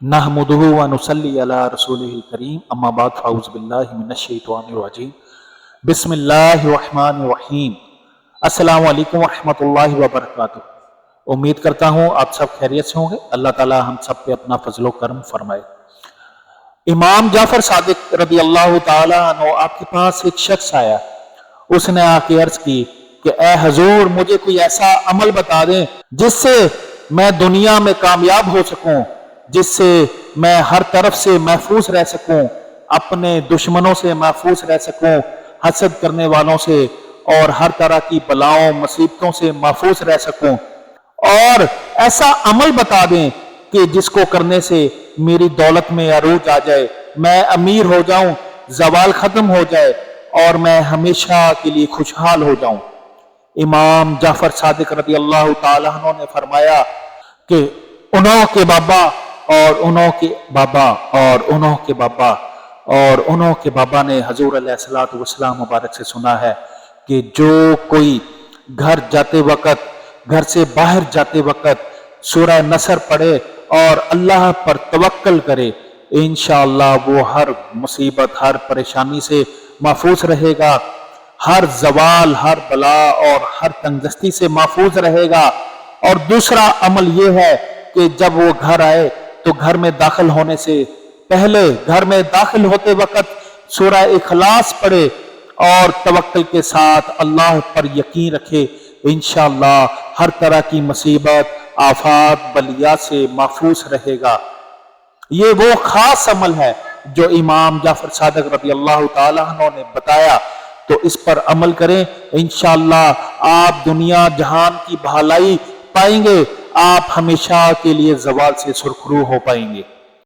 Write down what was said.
नहमुदुहु व नुसल्ली अला रसूलिहिल करीम अम्मा बाद फ़ाऊज़ु बिल्लाहि मिनश शैतानिर रजीम बिस्मिल्लाहिर रहमानिर रहीम अस्सलामु अलैकुम व रहमतुल्लाहि व बरकातुहू। उम्मीद करता हूँ आप सब खैरियत से होंगे। अल्लाह ताला हम सब पे अपना फजलो करम फरमाए। इमाम जाफर सादिक रदी अल्लाह ताला अन्हु आपके पास एक शख्स आया। उसने आके अर्ज की कि ए हजूर, मुझे कोई ऐसा अमल बता दें जिससे मैं दुनिया में कामयाब हो सकूं, जिससे मैं हर तरफ से महफूज रह सकूं, अपने दुश्मनों से महफूज रह सकूं, हसद करने वालों से और हर तरह की बलाओं मुसीबतों से महफूज रह सकूं। और ऐसा अमल बता दें कि जिसको करने से मेरी दौलत में अरूज आ जाए, मैं अमीर हो जाऊं, जवाल खत्म हो जाए और मैं हमेशा के लिए खुशहाल हो जाऊं। इमाम जाफर सादिक रदी अल्लाह ताला अन्हु ने फरमाया कि उन्हों के बाबा और उन्हों के बाबा और उन्हों के बाबा और उन्हों के बाबा ने हजूर अलैहिस्सलातु वस्सलाम मुबारक से सुना है कि जो कोई घर जाते वक्त, घर से बाहर जाते वक्त सूरह नसर पढ़े और अल्लाह पर तवक्कल करे, इंशाअल्लाह वो हर मुसीबत, हर परेशानी से महफूज रहेगा, हर जवाल, हर बला और हर तंगदस्ती से महफूज रहेगा। और दूसरा अमल ये है कि जब वो घर आए तो घर में दाखिल होने से पहले, घर में दाखिल होते वक्त सूरह इखलास पढ़े और तवक्कुल के साथ अल्लाह पर यकीन रखे, इंशाअल्लाह हर तरह की मुसीबत, आफात, बलिया से महफूज रहेगा। ये वो खास अमल है जो इमाम जाफर सादिक रज़ी अल्लाह ताला अन्हु ने बताया। तो इस पर अमल करें, इंशाअल्लाह आप दुनिया जहान की भलाई पाएंगे, आप हमेशा के लिए ज़वाल से सुरखरू हो पाएंगे।